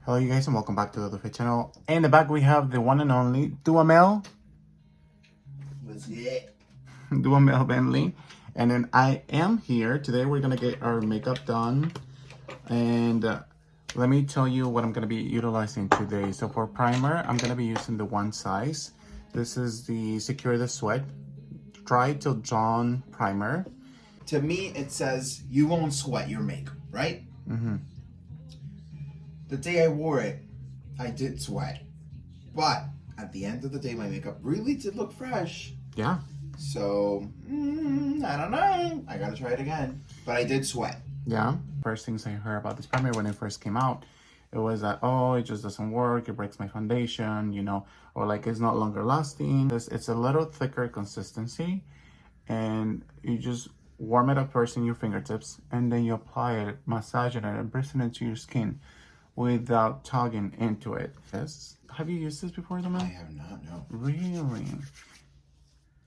Hello you guys and welcome back to the Fit channel. In the back we have the one and only Duhamel. What's it? Duhamel Bentley. And then I am here. Today we're gonna get our makeup done. And let me tell you what I'm gonna be utilizing today. So for primer, I'm gonna be using the one size. This is the Secure the Sweat Dry Till Dawn Primer. To me, it says you won't sweat your makeup, right? Mm-hmm. The day I wore it, I did sweat. But at the end of the day, my makeup really did look fresh. Yeah. So, I don't know. I gotta try it again. But I did sweat. Yeah. First things I heard about this primer when it first came out, it was that, oh, it just doesn't work. It breaks my foundation, you know, or like it's not longer lasting. It's a little thicker consistency. And you just warm it up first in your fingertips and then you apply it, massage it, and press it into your skin without tugging into it. Yes. Have you used this before, Dama? I have not, no. Really?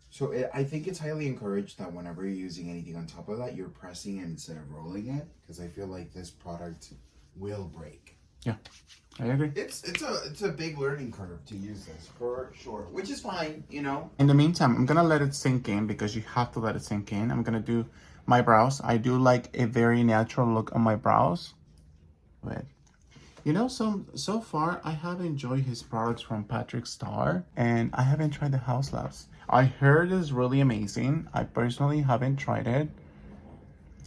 So I think it's highly encouraged that whenever you're using anything on top of that, you're pressing it instead of rolling it. Because I feel like this product will break. Yeah, I agree. It's a big learning curve to use this, for sure. Which is fine, you know. In the meantime, I'm gonna let it sink in because you have to let it sink in. I'm gonna do my brows. I do like a very natural look on my brows. But you know, so far I have enjoyed his products from Patrick Star, and I haven't tried the House Labs. I heard it's really amazing. I personally haven't tried it.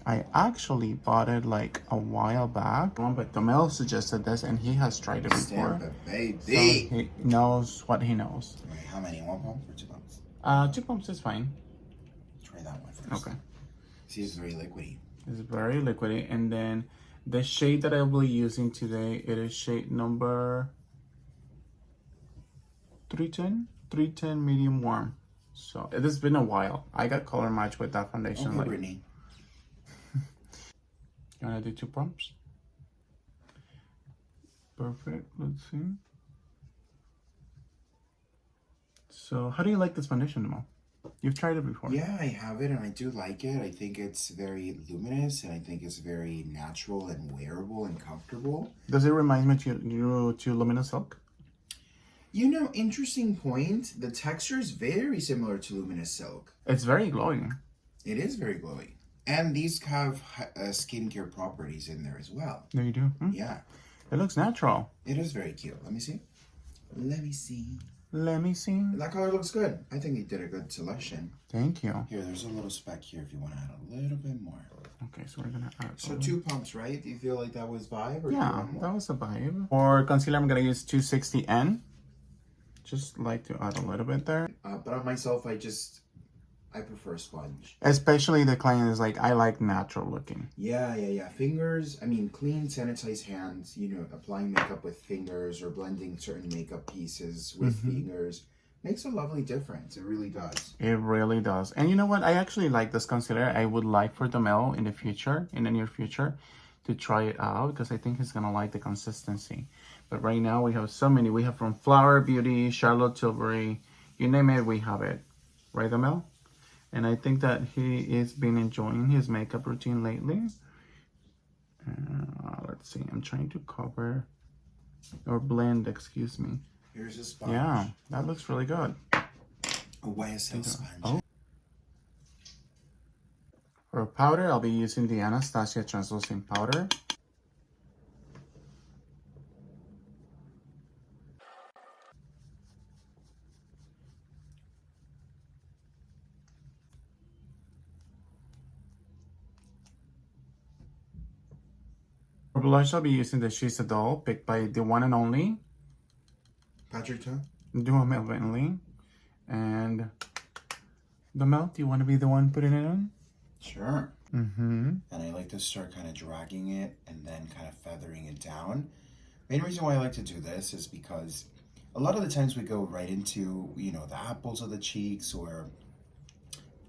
I actually bought it like a while back, but Domel suggested this and he has tried it before. Stamp it, baby. So he knows what he knows. Wait, how many? 1 pump or 2 pumps? 2 pumps is fine. Try that one first. Okay. See, it's very liquidy. It's very liquidy. And then the shade that I will be using today, it is shade number 310 medium warm. So it has been a while. I got color match with that foundation. Okay, like, Brittany. You wanna do 2 pumps? Perfect. Let's see. So how do you like this foundation, Mo? You've tried it before. Yeah, I have it and I do like it. I think it's very luminous and I think it's very natural and wearable and comfortable. Does it remind me to Luminous Silk? You know, interesting point. The texture is very similar to Luminous Silk. It's very glowing. It is very glowy. And these have skincare properties in there as well. There you do. Yeah. It looks natural. It is very cute. Let me see. Let me see. Let me see. That color looks good. I think you did a good selection. Thank you. Here, there's a little speck here if you want to add a little bit more. Okay, so we're gonna add. So 2 pumps, right? Do you feel like that was vibe? Or Yeah, that was a vibe. For concealer, I'm gonna use 260N. Just like to add a little bit there. But on myself, I prefer sponge. Especially the client is like, I like natural looking. Yeah. Fingers, clean, sanitized hands, you know, applying makeup with fingers or blending certain makeup pieces with fingers makes a lovely difference. It really does. It really does. And you know what? I actually like this concealer. I would like for Domel in the near future, to try it out because I think he's gonna like the consistency. But right now we have so many. We have from Flower Beauty, Charlotte Tilbury, you name it, we have it. Right, Domel? And I think that he is been enjoying his makeup routine lately. Let's see, I'm trying to cover or blend, excuse me. Here's a sponge. Yeah, that looks really good. A YSL sponge. Oh. For powder, I'll be using the Anastasia Translucent Powder. For blush, I'll be using the She's a Doll, picked by the one and only Patrick Tom? Duhamel Bentley. And Domel, do you want to be the one putting it on? Sure. Mm-hmm. And I like to start kind of dragging it and then kind of feathering it down. Main reason why I like to do this is because a lot of the times we go right into, you know, the apples of the cheeks or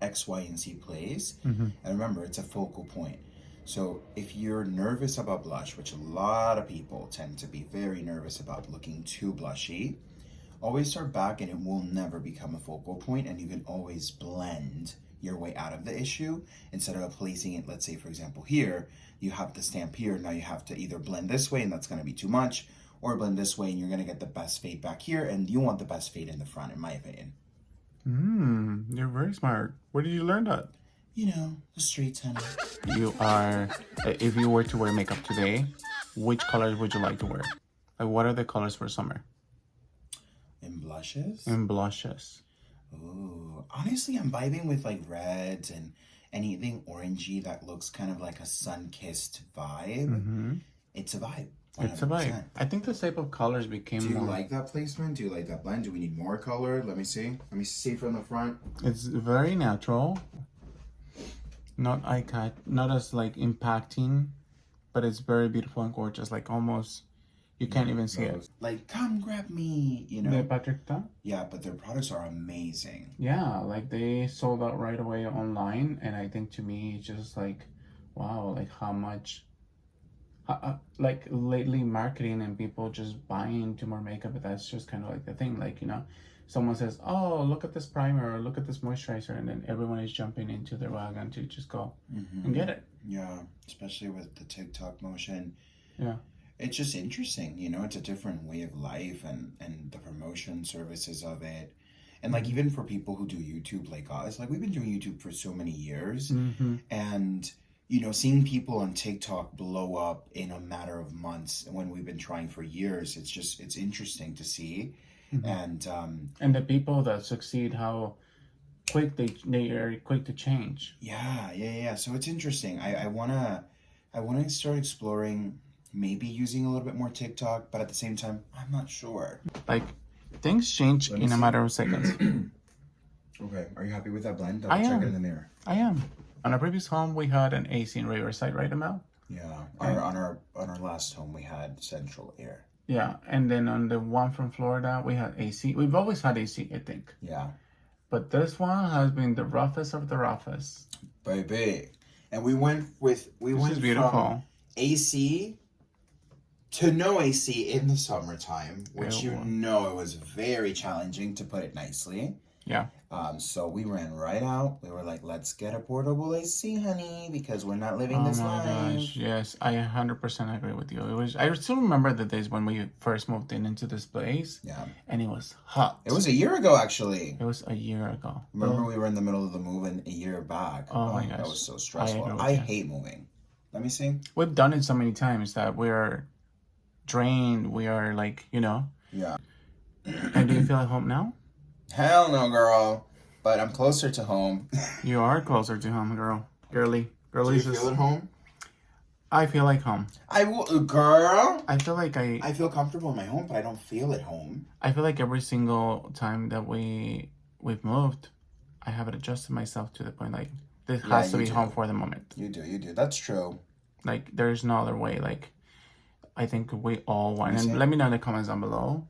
X, Y, and Z place. And remember, it's a focal point. So if you're nervous about blush, which a lot of people tend to be very nervous about looking too blushy, always start back and it will never become a focal point, and you can always blend your way out of the issue instead of placing it, let's say, for example, here, you have the stamp here, now you have to either blend this way and that's going to be too much, or blend this way, and you're gonna get the best fade back here, and you want the best fade in the front, in my opinion. You're very smart. Where did you learn that? You know, the streets, honey. You are, if you were to wear makeup today, which colors would you like to wear? Like, what are the colors for summer? And blushes? And blushes. Ooh, honestly, I'm vibing with like reds and anything orangey that looks kind of like a sun-kissed vibe. It's a vibe. 100%. It's a vibe. I think the type of colors became Do you more... like that placement? Do you like that blend? Do we need more color? Let me see. Let me see from the front. It's very natural. Not not as like impacting, but it's very beautiful and gorgeous. Like almost, you can't even see it. Like, come grab me, you know? The Patrick Ta? Yeah, but their products are amazing. Yeah, like they sold out right away online, and I think to me it's just like, wow, like how much, like lately marketing and people just buying into more makeup. But that's just kind of like the thing, like someone says, oh, look at this primer or look at this moisturizer, and then everyone is jumping into their wagon to just go and get it. Yeah, especially with the TikTok motion. Yeah. It's just interesting, it's a different way of life and the promotion services of it. And like even for people who do YouTube like us, like we've been doing YouTube for so many years, and seeing people on TikTok blow up in a matter of months when we've been trying for years, it's interesting to see. And the people that succeed, how quick they are quick to change. Yeah. So it's interesting. I wanna start exploring maybe using a little bit more TikTok, but at the same time, I'm not sure. Like things change in a matter of seconds. Okay, are you happy with that blend? I am. Check it in the mirror. I am. On our previous home, we had an AC in Riverside, right, Amel? Yeah. On our last home, we had central air. Yeah, and then on the one from Florida, we had AC. We've always had AC, I think. Yeah. But this one has been the roughest of the roughest. Baby. And we went beautiful. From AC to no AC in the summertime, which it was very challenging, to put it nicely. Yeah. So we ran right out. We were like, let's get a portable AC, honey, because we're not living this life. Oh my gosh, yes, I 100% agree with you. I still remember the days when we first moved into this place. Yeah. And it was hot. It was a year ago, actually. It was a year ago. Remember we were in the middle of the move a year back. Oh my gosh. That was so stressful. I hate moving. Let me see. We've done it so many times that we're drained. We are like, Yeah. And do you feel at home now? Hell no, girl. But I'm closer to home. You are closer to home, girl. Girly. Do you feel at home? I feel like home. Girl. I feel like I feel comfortable in my home, but I don't feel at home. I feel like every single time that we've moved, I have adjusted myself to the point like this has to be home for the moment. You do. That's true. Like there's no other way. Like I think we all want, and let me know in the comments down below.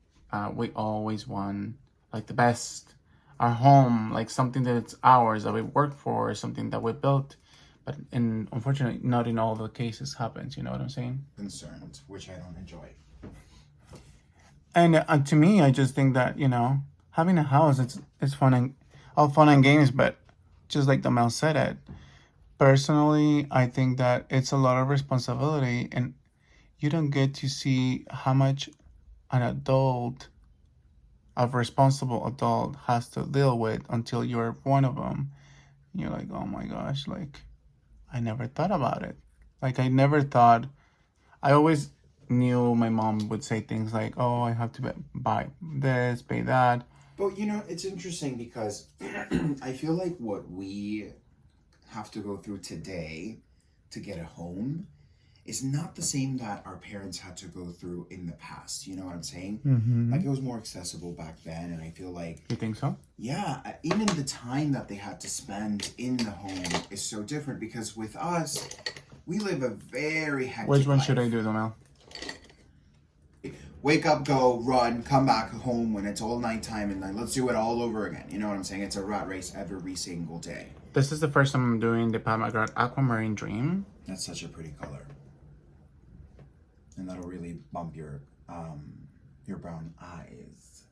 We always want like the best, our home, like something that's ours, that we work for, something that we built. But unfortunately, not in all the cases happens. You know what I'm saying? Concerns, which I don't enjoy. And to me, I just think that having a house, it's fun and all fun and games, but just like the Mel said it. Personally, I think that it's a lot of responsibility, and you don't get to see how much a responsible adult has to deal with until you're one of them. You're like, oh my gosh, like I never thought about it. Like I never thought. I always knew my mom would say things like, oh, I have to buy this, pay that. But it's interesting because I feel like what we have to go through today to get a home is not the same that our parents had to go through in the past. You know what I'm saying? Like it was more accessible back then, and I feel like... You think so? Yeah, even the time that they had to spend in the home is so different, because with us, we live a very hectic Which one life. should I do, Mel? Wake up, go, run, come back home when it's all nighttime, and then let's do it all over again. You know what I'm saying? It's a rat race every single day. This is the first time I'm doing the Pat McGrath Aquamarine Dream. That's such a pretty color. And that'll really bump your brown eyes.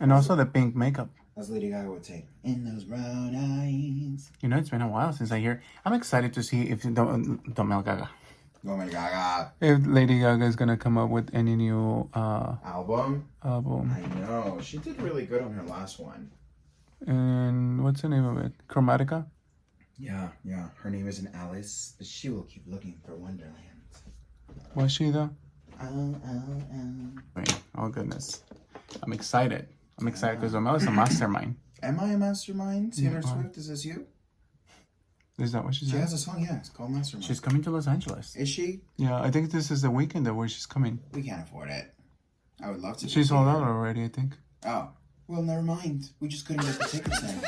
And also the pink makeup. As Lady Gaga would say, in those brown eyes. It's been a while since I hear. I'm excited to see if Mel Gaga. Oh my Gaga If Lady Gaga is gonna come up with any new album. album. I know. She did really good on her last one. And what's the name of it? Chromatica? Yeah, yeah. Her name isn't Alice, but she will keep looking for Wonderland. Was she though? Oh, oh, oh. Wait, oh goodness. I'm excited. I'm excited because Romeo's a mastermind. Am I a mastermind? Taylor You are. Swift, is this you? Is that what she She said? has a song, yeah. It's called Mastermind. She's coming to Los Angeles. Is she? Yeah, I think this is the weekend that where she's coming. We can't afford it. I would love to. She's see sold her. out already, I think. Oh. Well, never mind. We just couldn't get the tickets then.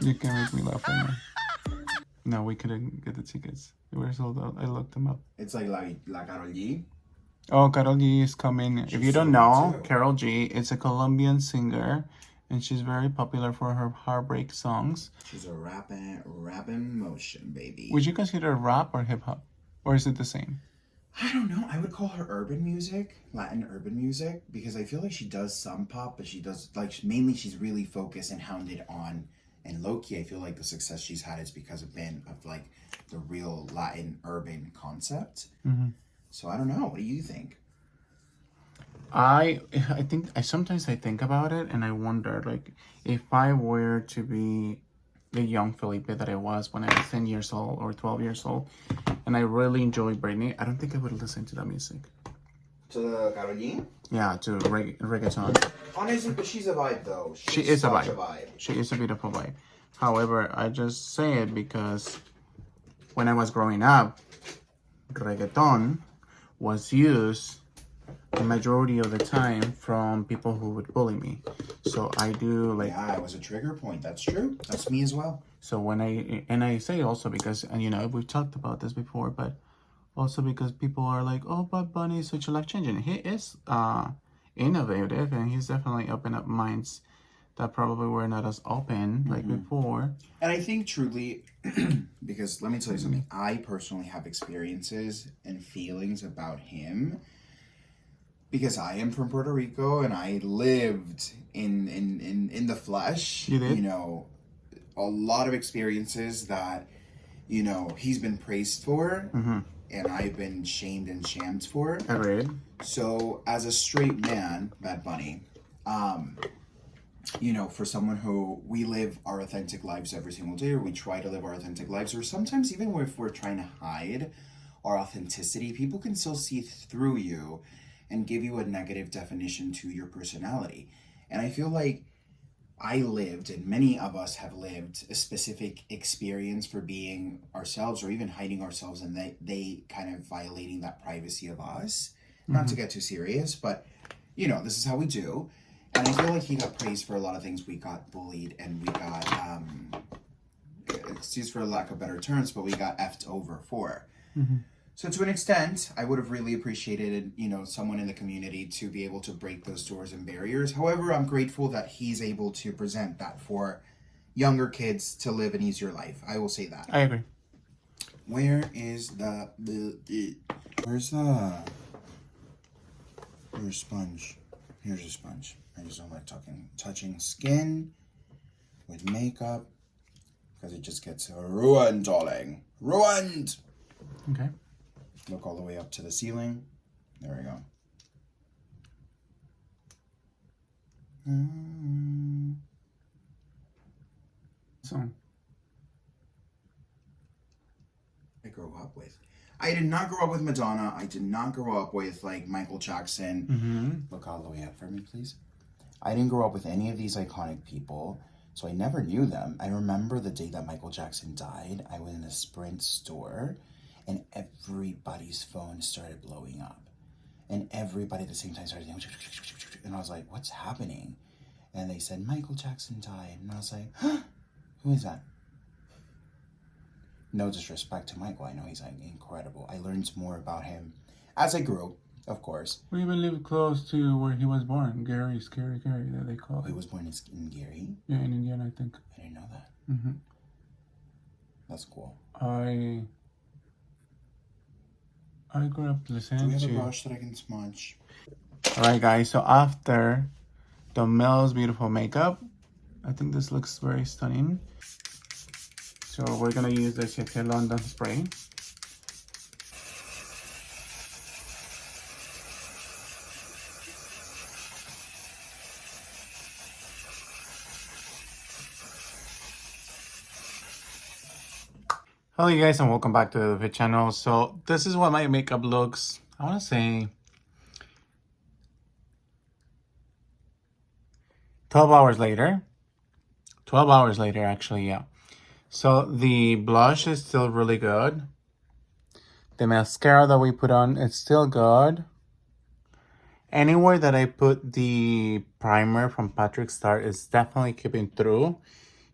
You can make me laugh right now. No, we couldn't get the tickets. They were sold out. I looked them up. It's like La Karol G. Oh, Karol G is coming. If you don't sold know, out too. Karol G is a Colombian singer, and she's very popular for her heartbreak songs. She's a rapping motion, baby. Would you consider rap or hip hop, or is it the same? I don't know. I would call her urban music, Latin urban music, because I feel like she does some pop, but she does, like, mainly she's really focused and hounded on, and low-key, I feel like the success she's had is because of like, the real Latin urban concept. Mm-hmm. So I don't know. What do you think? I think I sometimes I think about it and I wonder, like, if I were to be the young Felipe that I was when I was 10 years old or 12 years old, and I really enjoyed Britney, I don't think I would listen to that music. To the Karol G? Yeah, to reggaeton. Honestly, but she's a vibe, though. She is a such vibe. She is a beautiful vibe. However, I just say it because when I was growing up, reggaeton was used the majority of the time from people who would bully me. So I do like. Yeah, it was a trigger point. That's true. That's me as well. So when I say also because, and you know, we've talked about this before, but also because people are like, oh, Bad Bunny is such a life changing. He is innovative, and he's definitely opened up minds that probably were not as open like before. And I think truly, because let me tell you something, I personally have experiences and feelings about him because I am from Puerto Rico and I lived in the flesh. You did? You know, a lot of experiences that, you know, he's been praised for and I've been shamed and shammed for. Agreed. So as a straight man, Bad Bunny, you know, for someone who we live our authentic lives every single day, or we try to live our authentic lives, or sometimes even if we're trying to hide our authenticity, people can still see through you and give you a negative definition to your personality. And I feel like I lived, and many of us have lived, a specific experience for being ourselves or even hiding ourselves, and they kind of violating that privacy of us. Not to get too serious, but, you know, this is how we do. And I feel like he got praised for a lot of things. We got bullied and we got, excuse for lack of better terms, but we got effed over for. So to an extent, I would have really appreciated, you know, someone in the community to be able to break those doors and barriers. However, I'm grateful that he's able to present that for younger kids to live an easier life. I will say that. I agree. Where is where's the sponge? Here's a sponge. I just don't like touching skin with makeup because it just gets ruined, darling. Ruined! Okay. Look all the way up to the ceiling. There we go. So. I grew up with. I did not grow up with Madonna. I did not grow up with, like, Michael Jackson. Look all the way up for me, please. I didn't grow up with any of these iconic people, so I never knew them. I remember the day that Michael Jackson died, I was in a Sprint store, and everybody's phone started blowing up. And everybody at the same time started, and I was like, what's happening? And they said, Michael Jackson died. And I was like, huh? Who is that? No disrespect to Michael. I know he's, like, incredible. I learned more about him as I grew, of course. We even live close to where he was born. Gary, Scary Gary, that they call He it. was born in Gary? Yeah, in Indiana, I think. I didn't know that. That's cool. I grew up listening Do we have to. a brush that I can smudge? Alright, guys, so after the Mel's beautiful makeup, I think this looks very stunning. So we're gonna use the Sephora London spray. Hello you guys and welcome back to the channel. So this is what my makeup looks, I want to say 12 hours later. 12 hours later actually, yeah. So the blush is still really good. The mascara that we put on is still good. Anywhere that I put the primer from Patrick Star is definitely keeping through.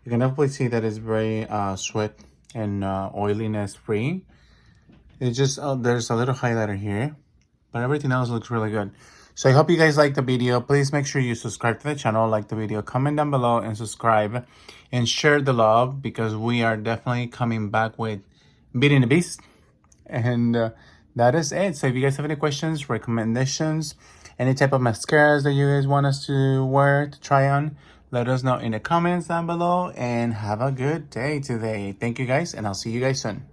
You can definitely see that it's very sweat and oiliness free. It's just, there's a little highlighter here, but everything else looks really good. So I hope you guys liked the video. Please make sure you subscribe to the channel, like the video, comment down below and subscribe and share the love because we are definitely coming back with Beating the Beast. And that is it. So if you guys have any questions, recommendations, any type of mascaras that you guys want us to wear, to try on, let us know in the comments down below and have a good day today. Thank you guys and I'll see you guys soon.